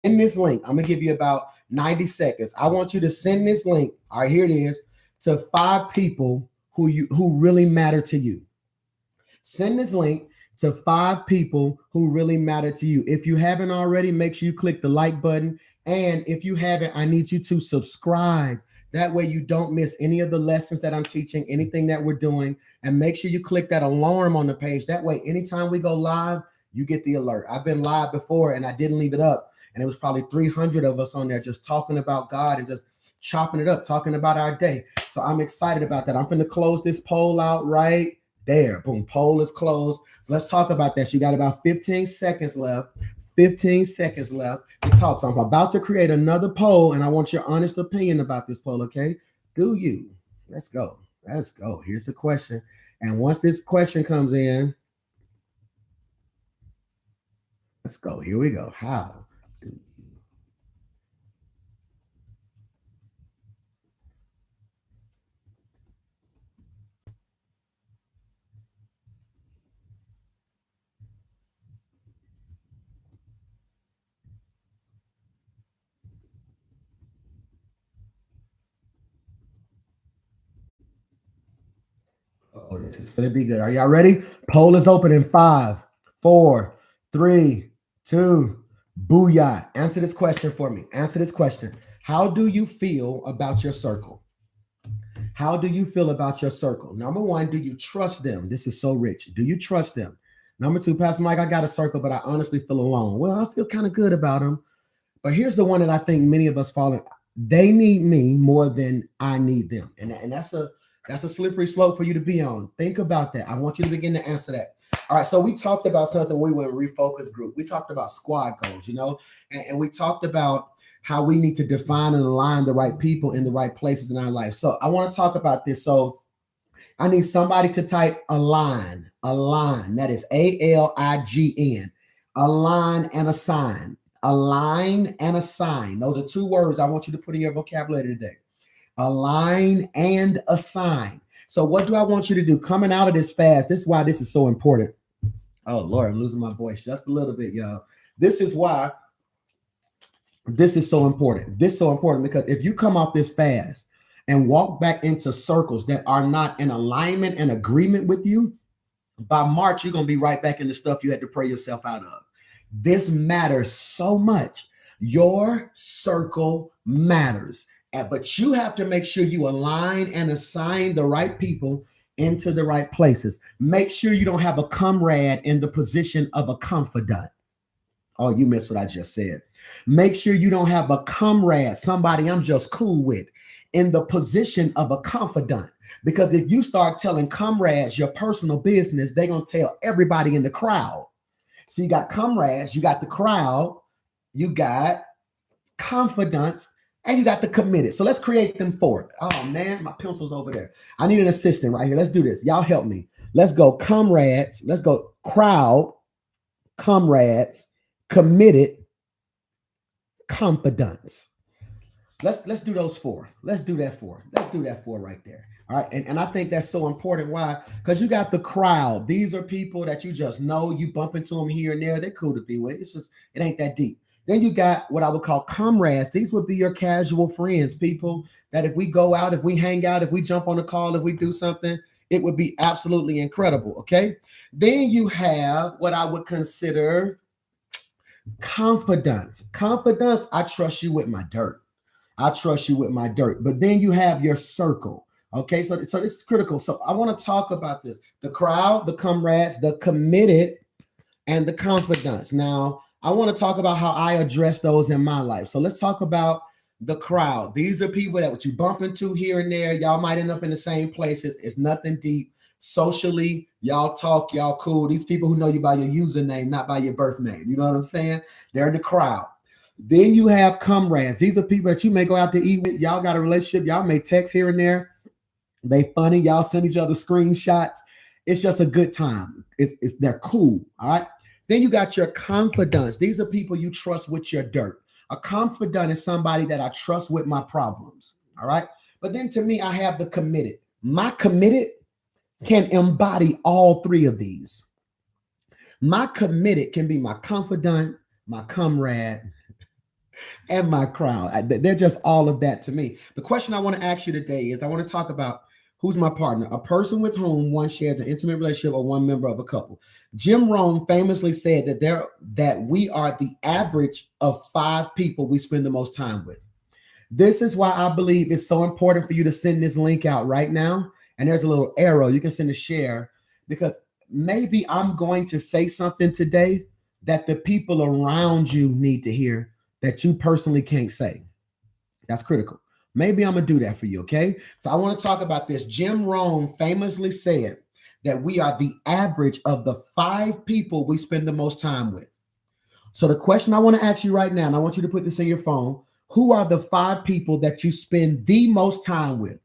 In this link, I'm gonna give you about 90 seconds. I want you to send this link. All right, here it is, to 5 people who really matter to you. Send this link to 5 people who really matter to you. If you haven't already, make sure you click the like button. And if you haven't, I need you to subscribe. That way you don't miss any of the lessons that I'm teaching, anything that we're doing. And make sure you click that alarm on the page. That way, anytime we go live, you get the alert. I've been live before and I didn't leave it up. And it was probably 300 of us on there just talking about God and just chopping it up, talking about our day. So I'm excited about that. I'm going to close this poll out right there. Boom, poll is closed. So let's talk about that. You got about 15 seconds left. 15 seconds left to talk. So I'm about to create another poll, and I want your honest opinion about this poll, okay? Do you? Let's go. Let's go. Here's the question. And once this question comes in, let's go. Here we go. How do you? Oh, this is gonna be good. Are y'all ready? Poll is open in 5, 4, 3, 2. Booyah. Answer this question for me. Answer this question. How do you feel about your circle? How do you feel about your circle? Number one, do you trust them? This is so rich. Do you trust them? Number two, Pastor Mike, I got a circle, but I honestly feel alone. Well, I feel kind of good about them. But here's the one that I think many of us fall in. They need me more than I need them. And that's a slippery slope for you to be on. Think about that. I want you to begin to answer that. All right. So we talked about something we went refocus group. We talked about squad goals, and we talked about how we need to define and align the right people in the right places in our life. So I want to talk about this. So I need somebody to type align, align. That is ALIGN, align and assign, align and assign. Those are 2 words I want you to put in your vocabulary today. Align and assign. So what do I want you to do? Coming out of this fast, this is why this is so important. Oh, Lord, I'm losing my voice just a little bit, y'all. This is why this is so important. This is so important because if you come off this fast and walk back into circles that are not in alignment and agreement with you, by March, you're going to be right back in the stuff you had to pray yourself out of. This matters so much. Your circle matters. But you have to make sure you align and assign the right people into the right places. Make sure you don't have a comrade in the position of a confidant. Oh, you missed what I just said. Make sure you don't have a comrade, somebody I'm just cool with, in the position of a confidant. Because if you start telling comrades your personal business, they're going to tell everybody in the crowd. So you got comrades, you got the crowd, you got confidants, and you got the committed. So let's create them 4. Oh, man, my pencil's over there. I need an assistant right here. Let's do this. Y'all help me. Let's go comrades. Let's go crowd, comrades, committed, confidants. Let's do those 4. Let's do that 4. Let's do that 4 right there. All right. And I think that's so important. Why? Because you got the crowd. These are people that you just know. You bump into them here and there. They're cool to be with. It's just, it ain't that deep. Then you got what I would call comrades. These would be your casual friends, people that if we go out, if we hang out, if we jump on a call, if we do something, it would be absolutely incredible. Okay. Then you have what I would consider confidence. Confidence, I trust you with my dirt. I trust you with my dirt. But then you have your circle. Okay, so this is critical. So I want to talk about this. The crowd, the comrades, the committed, and the confidants. Now, I want to talk about how I address those in my life. So let's talk about the crowd. These are people that what you bump into here and there. Y'all might end up in the same places. It's nothing deep. Socially, y'all talk, y'all cool. These people who know you by your username, not by your birth name. You know what I'm saying? They're in the crowd. Then you have comrades. These are people that you may go out to eat with. Y'all got a relationship. Y'all may text here and there. They funny. Y'all send each other screenshots. It's just a good time. They're cool. All right. Then you got your confidants. These are people you trust with your dirt. A confidant is somebody that I trust with my problems. All right. But then to me, I have the committed. My committed can embody all 3 of these. My committed can be my confidant, my comrade, and my crowd. They're just all of that to me. The question I want to ask you today is I want to talk about who's my partner, a person with whom one shares an intimate relationship or one member of a couple. Jim Rohn famously said that we are the average of 5 people we spend the most time with. This is why I believe it's so important for you to send this link out right now. And there's a little arrow you can send a share, because maybe I'm going to say something today that the people around you need to hear that you personally can't say. That's critical. Maybe I'm going to do that for you, okay? So I want to talk about this. Jim Rohn famously said that we are the average of the 5 people we spend the most time with. So the question I want to ask you right now, and I want you to put this in your phone, who are the 5 people that you spend the most time with?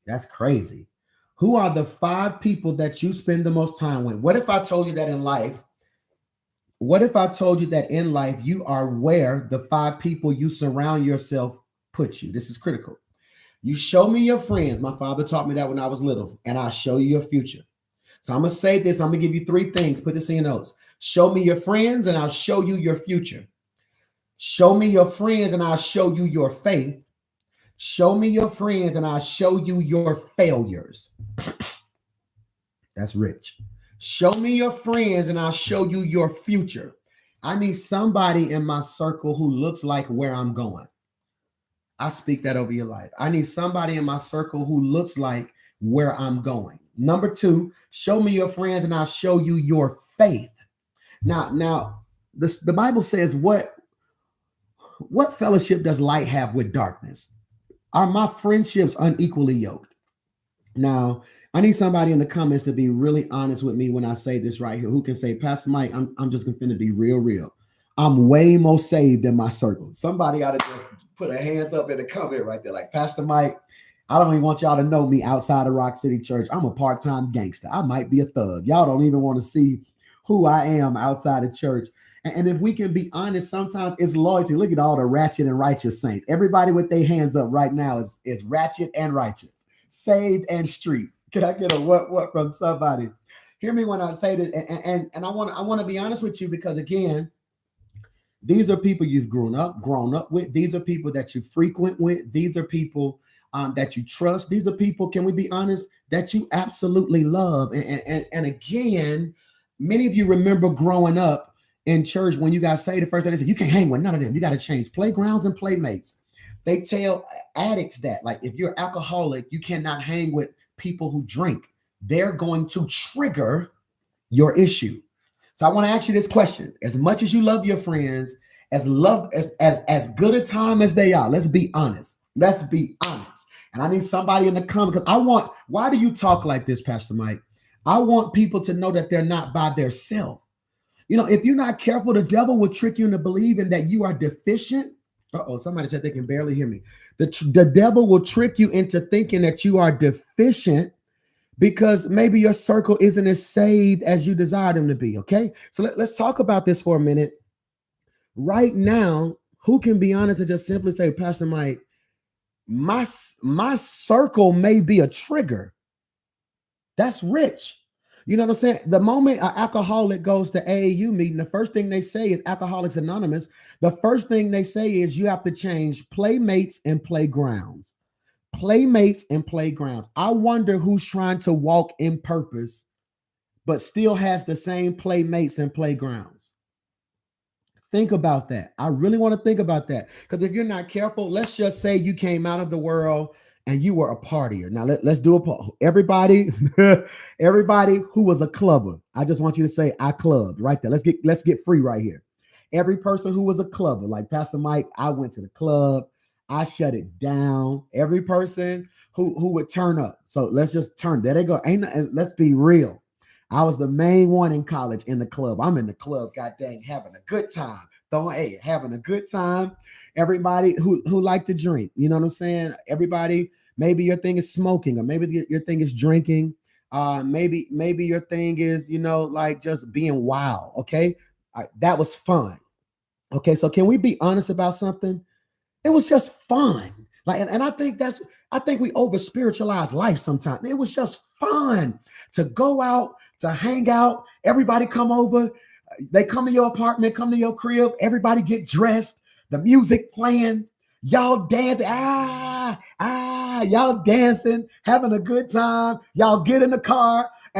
That's crazy. Who are the 5 people that you spend the most time with? What if I told you that in life? What if I told you that in life you are where the 5 people you surround yourself put you? This is critical. You show me your friends. My father taught me that when I was little, and I'll show you your future. So I'm going to say this. I'm going to give you 3 things. Put this in your notes. Show me your friends, and I'll show you your future. Show me your friends, and I'll show you your faith. Show me your friends, and I'll show you your failures. That's rich. Show me your friends, and I'll show you your future. I need somebody in my circle who looks like where I'm going. I speak that over your life. I need somebody in my circle who looks like where I'm going. Number 2, show me your friends, and I'll show you your faith. Now, the Bible says, what fellowship does light have with darkness? Are my friendships unequally yoked? Now, I need somebody in the comments to be really honest with me when I say this right here, who can say, Pastor Mike, I'm just going to be real. I'm way more saved in my circle. Somebody ought to just put a hands up in the comment right there. Like, Pastor Mike, I don't even want y'all to know me outside of Rock City Church. I'm a part-time gangster. I might be a thug. Y'all don't even want to see who I am outside of church. And if we can be honest, sometimes it's loyalty. Look at all the ratchet and righteous saints. Everybody with their hands up right now is ratchet and righteous, saved and street. Can I get a what from somebody? Hear me when I say this. And I want to be honest with you, because again, these are people you've grown up with. These are people that you frequent with. These are people that you trust. These are people, can we be honest, that you absolutely love. And again, many of you remember growing up in church when you got saved, the first day they said, you can't hang with none of them. You got to change playgrounds and playmates. They tell addicts that, like, if you're alcoholic, you cannot hang with people who drink. They're going to trigger your issue. So I want to ask you this question. As much as you love your friends, as good a time as they are, let's be honest. Let's be honest. And I need somebody in the comments, because why do you talk like this, Pastor Mike? I want people to know that they're not by themselves. You know, if you're not careful, the devil will trick you into believing that you are deficient. Somebody said they can barely hear me. The devil will trick you into thinking that you are deficient because maybe your circle isn't as saved as you desire them to be, okay? So let's talk about this for a minute. Right now, who can be honest and just simply say, Pastor Mike, my circle may be a trigger. That's rich. You know what I'm saying? The moment an alcoholic goes to AAU meeting, the first thing they say is Alcoholics Anonymous. The first thing they say is you have to change playmates and playgrounds. Playmates and playgrounds. I wonder who's trying to walk in purpose, but still has the same playmates and playgrounds. Think about that. I really want to think about that, because if you're not careful, let's just say you came out of the world and you were a partier. Now let's do a poll. Everybody, everybody who was a clubber, I just want you to say I clubbed right there. Let's get free right here. Every person who was a clubber, like Pastor Mike, I went to the club, I shut it down. Every person who would turn up. So let's just turn. There they go. Let's be real. I was the main one in college in the club. I'm in the club, god dang, having a good time. Having a good time. Everybody who like to drink, you know what I'm saying? Everybody, maybe your thing is smoking, or maybe your thing is drinking. Maybe your thing is, like just being wild. Okay. That was fun. Okay. So can we be honest about something? It was just fun. Like, and I think we over spiritualize life sometimes. It was just fun to go out, to hang out, everybody come over. They come to your apartment, come to your crib, everybody get dressed, the music playing, y'all dancing, y'all dancing, having a good time. Y'all get in the car,